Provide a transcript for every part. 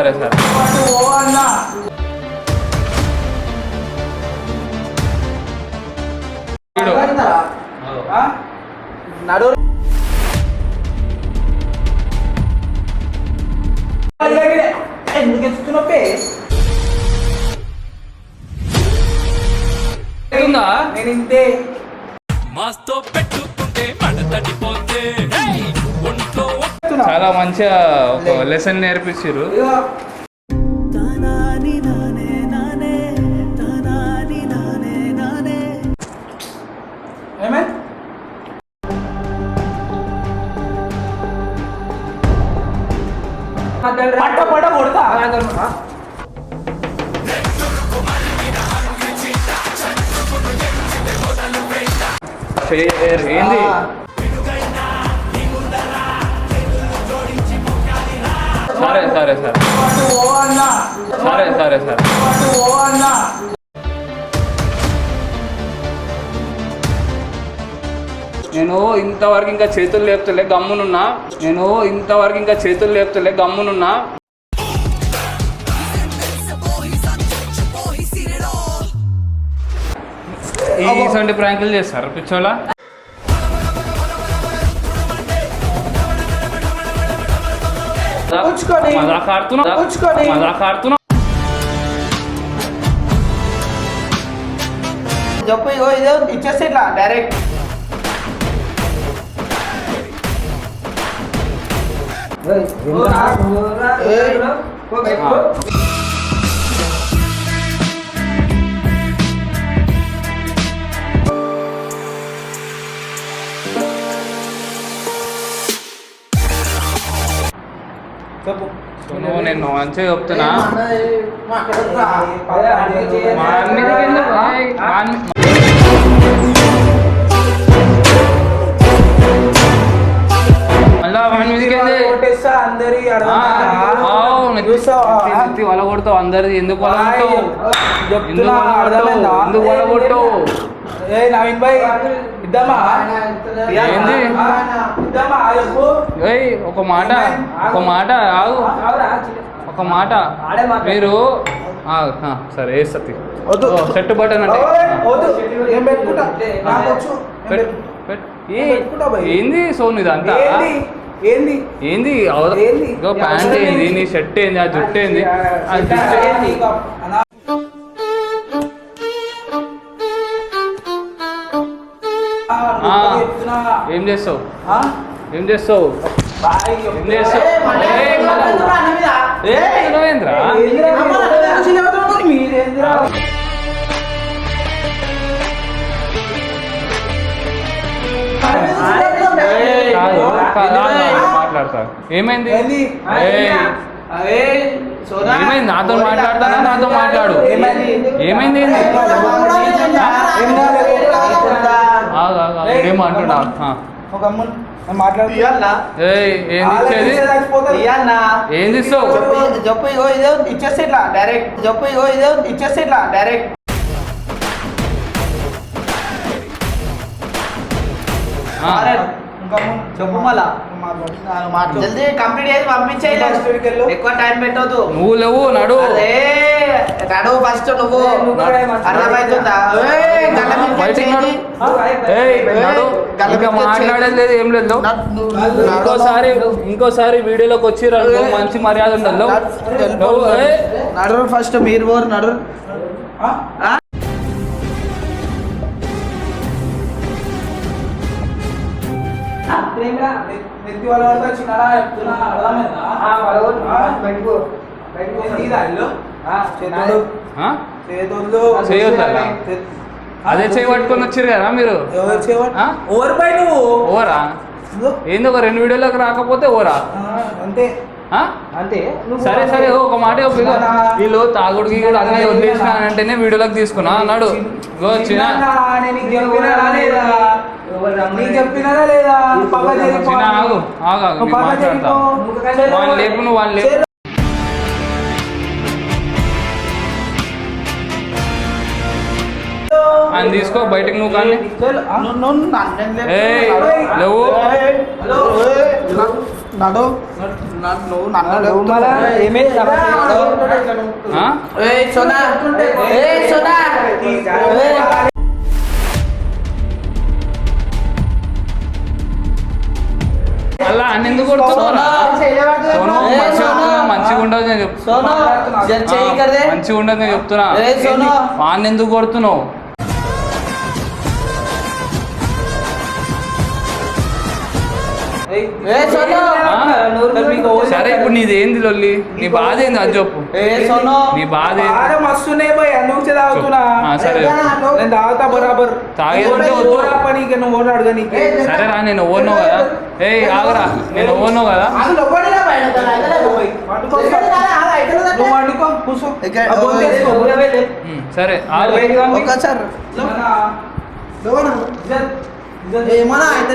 సరే సరే నడు ఎందుకు ఎత్తుతున్నప్పే నేను ఇంతే మాస్తో పెట్టుకుంటే మడతడిపోతే ఒంట్లో చాలా మంచిగా ఒక లెసన్ నేర్పించారు. పట్ట పడ కొడతా ఏంది సరే సరే సరే సరే సరే సరే నేను ఇంతవరకు ఇంకా చేతులు లేపుతలే గమ్మునున్నా. ఇటువంటి ప్రాంకులు చేస్తారు పిచ్చోలా. మజాక్ ఆడుతున్నా చెప్పు ఇదో ఇచ్చేస్తే ఇట్లా డైరెక్ట్ నేను మంచిగా చెప్తున్నా. వాళ్ళ కొడతావు అందరిది. ఎందుకు కొడతావు? నవీన్ భాయ్ ఇద్దామా? ఒక మాట మీరు సరే వేస్తుంది సెట్ బటన్ అంటే ఏంది సోను ఇదంతా ఏంది ప్యాంట్ ఏంది, నీ షర్ట్ ఏంది, ఆ జుట్టు ఏంది, ఏం చేస్తావు? మాట్లాడతా. ఏమైంది? నాతో మాట్లాడతానా? నాతో మాట్లాడు. ఏమైంది? ఏమంటున్నా? ఏం ఇస్తావు? చెప్పు ఇదో ఇచ్చేస్తే ఇట్లా డైరెక్ట్ చెప్పు మళ్ళా జల్దీ కంప్లీట్ చేసి పంపించేయి. ఎక్కువ టైం పెట్టవద్దు. నువ్వు లేవు నడు ఫస్ట్ నువ్వు అర్థమవుతుందా? మాట్లాడేది లేదు, ఏం లేదు. ఇంకోసారి వీడియోలోకి వచ్చి మంచి మర్యాద ఉండదు. నడు ఫస్ట్ మీరు నడు. అదే చేయబట్టుకొని వచ్చారు కదా మీరు. ఓవరా ఏంది? ఒక 2 వీడియోలోకి రాకపోతే ఓవరా అంతే. సరే సరే ఒక మాట వీళ్ళు తాగుడికి కూడా అన్నీ వదిలేసిన అంటేనే వీడియోలోకి తీసుకున్నా అన్నాడు. మాట్లాడతా వాళ్ళు లేపు, నువ్వు వాళ్ళు లేపు. ఆయన తీసుకో బయటకు నువ్వు కానీ లేవు. నడు నువ్వు నన్ను సోనా సోనా అలా అన్ని ఎందుకు కొడుతున్నావురా? సోను మంచిగా ఉండదు నేను చెప్తున్నా. మంచిగా ఉండదు నేను చెప్తున్నా. వాడిని ఎందుకు కొడుతున్నావు? సరే ఇప్పుడు నీది ఏంది లొల్లి? నీ బాధ ఏంది అది చెప్పు. నీ బాధ మస్తున్నాయి పోయి అందుకు తాగుతున్నా. సరే నేను తాగుతా బరాబర్. తాగేదంటే వద్దు. నువ్వు ఓన్ అడగనీకి. సరేరా నేను ఓనో కదా. ఏయ్ ఆగురా, నేను ఓనో కదా. నువ్వు వండుకో కూర్చో. సరే ఒకసారి ఏమన్నా అయితే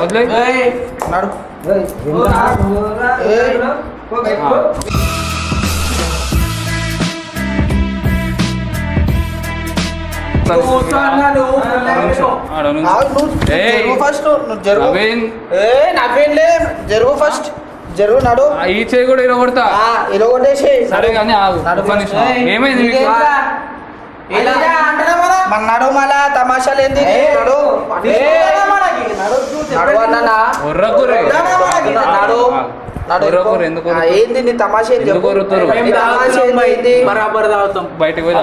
వదిలే నడు ఫస్ట్ జరుగు ఫస్ట్ జరుగు నడు. ఈ చేయి కూడా ఇరగొడతా. ఇరగొట్టేసి సరే కానీ ఆగు. ఏమైంది మీకు? నడు మళ్ళా తమాషాలు ఏంది? నడు ఏంది నీ తమాషా బరాబర్ తాగుతాం. బయటకు పోయి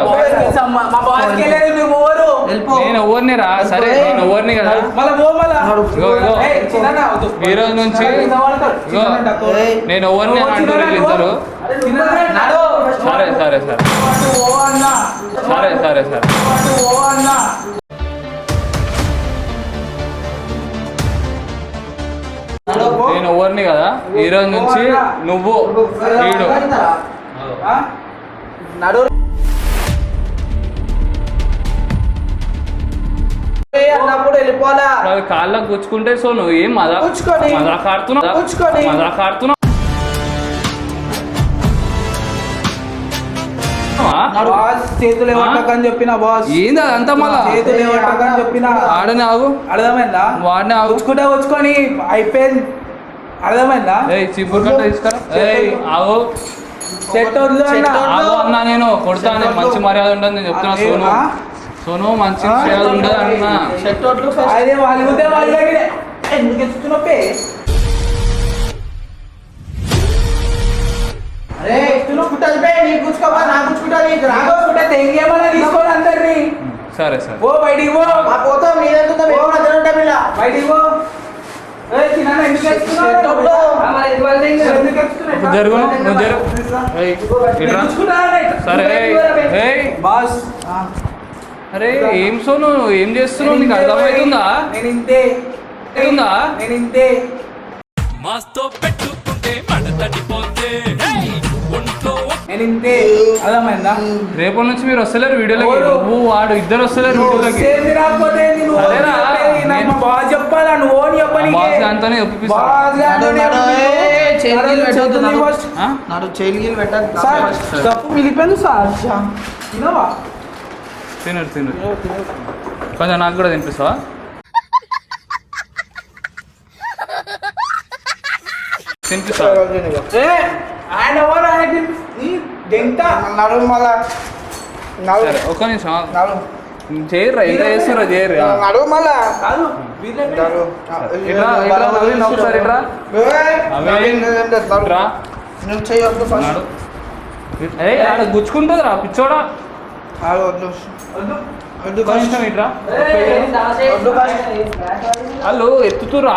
నేను ఎవరిని రా. సరే నేను ఎవరిని కదా. ఈ రోజు నుంచి నేను ఎవరిని అంటూ ఇద్దరు. సరే సరే సరే సరే సరే సరే నేను ఎవరిని కదా. ఈ రోజు నుంచి నువ్వు వీడు నడు అన్నప్పుడు వెళ్ళిపోవాలా. కాళ్ళకు గుచ్చుకుంటే సో నువ్వు ఏం మజాక్ ఆడుతున్నావు. చేతులు ఇవ్వటని చెప్పిన బాస్. ఏంది అదంతా మళ్ళా? చేతులు ఇవ్వటని చెప్పిన. ఆడనే ఆగు. అర్థమైందా? వాడిని ఆగు. వచ్చుకొని అయిపోయింది. అర్థమైందా? చిప్పుడు కంటే తీసుకురా. ఆగు. చెట్టు ఆగు అన్నా. నేను కొడతాను. మంచి మర్యాద ఉండదు నేను చెప్తున్నా. సోను మంచి మర్యాద ఉండదు అన్నా. అదే వాళ్ళ దగ్గర ఎందుకు ఎత్తుతున్నప్పే? అరే తీసుకోవాలి అందరినీ. సరే సరే ఓ బయటికి పో. బయటికి పో. జరుగు నువ్వు జరుగు. సరే బాస్. అరే ఏం సోను ఏం చేస్తున్నావు? నీకు అర్థమవుతుందా? నేను ఇంతే. మాస్తో పెట్టుకుంటే మడతడిపోతే ఒంట్లో నేను ఇంతే. అర్థమైందా? రేపటి నుంచి మీరు వస్తలేరు వీడియోలోకి. నువ్వు వాడు ఇద్దరు వస్తలేరు వీడియోలోకి. రాకపోతే బాగా చెప్పాలా? నువ్వు ఓన్ చెప్పని దాంతోనే ఒప్పిస్తా. తప్పు మిగిలిపోయింది సార్. తినవా? తిను కొంచెం నాకు కూడా తినిపిస్తావా? తినిపిస్తావా? ఆయన ఎవరు? నడు మళ్ళా సరే ఒక్క నిమిషం చేయర్రా. ఇంకా చేస్తురా చేయరు. నడు మళ్ళా ఒకసారి నువ్వు చేయొద్దు ఫస్ట్. ఆడ గుచ్చుకుంటుంది రా పిచ్చోడా. కొంచెం ఇట్రా. వాళ్ళు ఎత్తుతురు.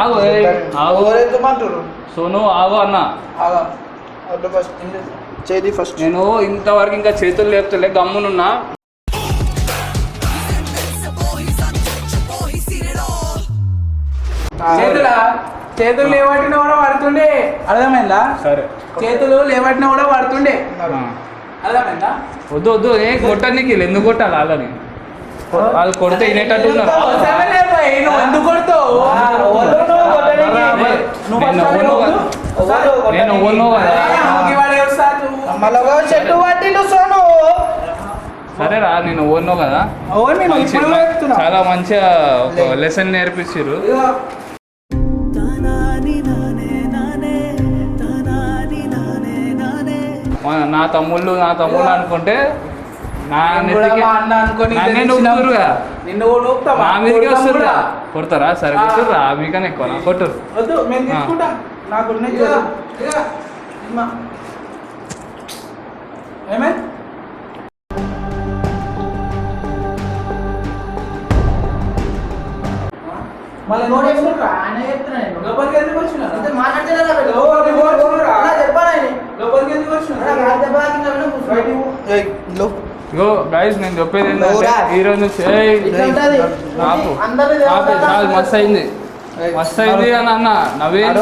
ఆగు ఎత్తుమంటారు. సోను ఆగు అన్న. చేది ఫస్ట్. నేను ఇంతవరకు ఇంకా చేతులు లేపుతలే గమ్మునున్నా. చేతులు లేవట్టినా కూడా పడుతుండే. అర్థమైందా? సరే చేతులు లేవట్టినా కూడా పడుతుండే. అర్థమైందా? వద్దు ఏ కొట్టడానికి ఎందుకు కొట్టాలి వాళ్ళని? వాళ్ళు కొడితే వినేటట్టు ఉన్నారు. ఎందుకు కొడతావు? నేను ఓనో కదా. చెట్టు పట్టిండు సోను. సరేరా నేను ఓన్నో కదా చాలా మంచిగా ఒక లెసన్ నేర్పించారు. నా తమ్ముళ్ళు అనుకుంటే నా నెత్తికి నన్నే నొక్కుతురుగా, నా మీదకి వస్తురుగా. కొడతారా? సరే కొట్టుర్రా, మీకన్నా ఎక్కువ కొట్టురు. మళ్ళీ నోట్ వేసుకుంటారా? ఆయన చెప్తున్నా నేను. లోపలికి ఎందుకు వచ్చినా? అంతే మాట్లాడలేదా? లోపలికి ఎందుకు వచ్చినా? ఇగో గైస్ నేను చెప్పేది ఏంటంటే ఈ రోజు నుంచి మస్తు అయింది అని అన్న నవీన్,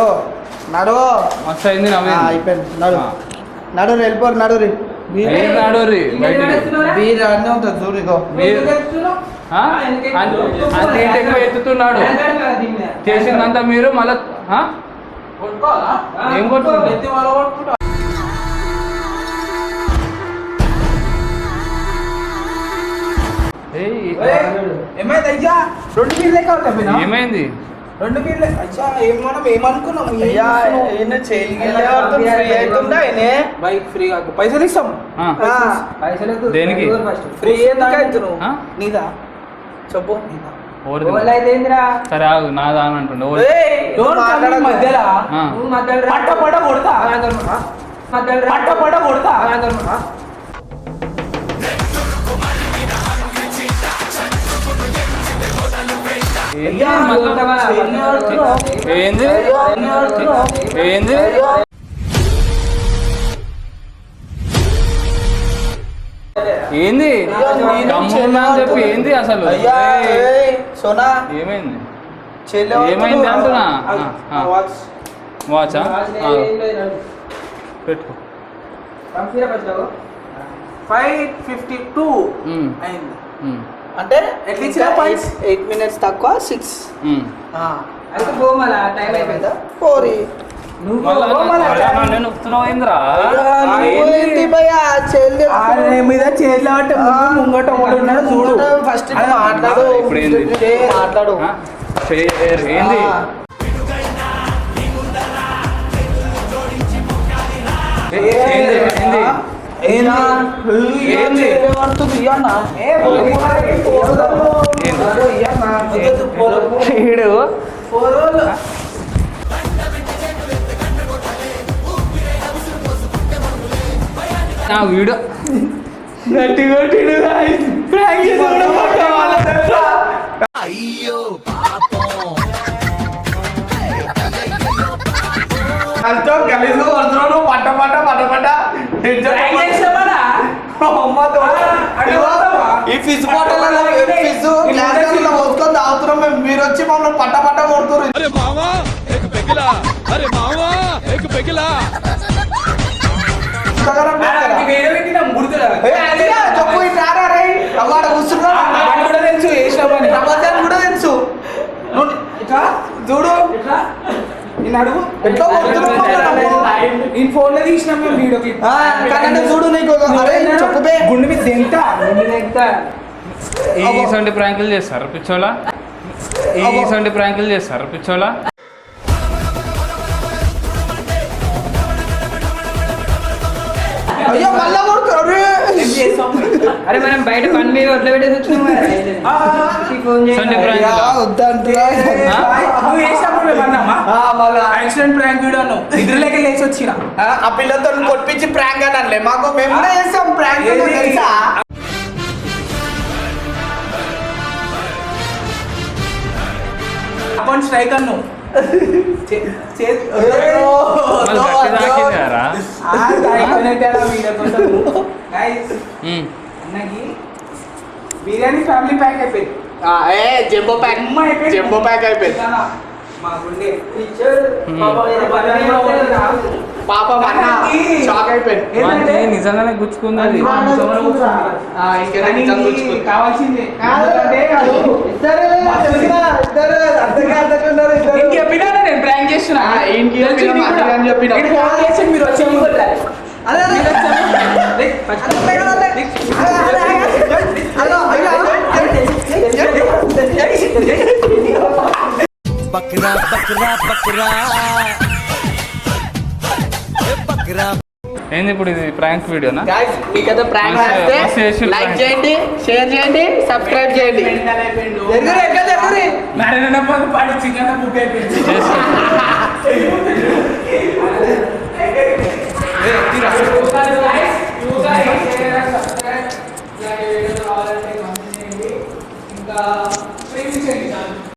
మస్తు అయింది నవీన్. నడు వెళ్ళిపోరు, నడు రీ నడురి బీర్ అన్నీ ఉంటుంది చూడు. ఇగో అంత ఎక్కువ ఎత్తుతున్నాడు, చేసిందంతా మీరు మళ్ళా ఏం కొట్టుకుంటారు? ఏమైంది? రెండు బీర్లే అచ్చా. ఏమనుకున్నాం? బైక్ ఫ్రీ కాదు, పైసలు ఇస్తాం. దేనికి ఫ్రీ నీదా చెప్పు. సరే ఆగు, నాదా అని అంటుండే. పట్ట కొడతా. ఏంది ఏంది ఏంది గమ్మున్నా అని చెప్పి ఏంది అసలు? సోనా ఏమైంది ఏమైంది అంటున్నా. వాచా పెట్టుకో. 5:52 అయింది. అంటే అట్లీస్ట్ 8 minutes తక్కువ 6 అయితే పోమలా టైం అయిపోయిందా? పోరి మీద చేతిలో ముంగట చూడు. ఫస్ట్ మాట్లాడు. మాట్లాడు ఏంది? నా వీడియో అయ్యో గలీజు కొడుతున్నావు. పట్ట ఈ ఫిజ్ బాటిల్ మోసుకొని తాగుతున్నాం మేము. మీరు వచ్చి మమ్మల్ని పట్ట కొడుతున్నారు. చెప్పు అవాడ కూర్చున్నా కూడా తెలుసు. చూడు నేను అడుగు ఎట్లా నేను ఫోన్ లో తీసినా మేము వీడియో క్లిప్. చూడు నీకు చెప్పే గుండె మీద ఎంత ఈసంటి ప్రాంకులు చేస్తారు పిచ్చోలా, ఈసంటి ప్రాంకులు చేస్తారు పిచ్చోలా. అయ్యో మళ్ళా కొడుతారు. అరే మనం బయట పని మీద వడ్ల పెట్టేసి వచ్చినాం. యాక్సిడెంట్ ప్రాంక్ వీడియో నిద్రలేక లేచి వచ్చిన ఆ పిల్లతో కొట్టించి ప్రాంక్ అని అనలే మాకు. మేము చేస్తాం ప్రాంక్ తెలుసా? అకౌంట్ స్ట్రైక్ అన్ను బిర్యానీ ఫ్యామిలీ ప్యాక్ అయిపోయింది. జంబో ప్యాక్ అయిపోయింది. పాప షాక్ అయిపోయింది. నిజంగానే గుచ్చుకుంది. కావాల్సిందే నేను ప్రాంక్ చేస్తున్నా. మీరు వచ్చే ఏంది ఇప్పుడు ఇది ప్రాంక్ వీడియోనా? గాయ్స్ మీకైతే ప్రాంక్ మస్తు నచ్చితే చేసిండ్రు లైక్ prank. చేయండి, షేర్ చేయండి, సబ్స్క్రైబ్ చేయండి. మరి పడి చికెన్ బుక్ అయిపోయింది. చేసి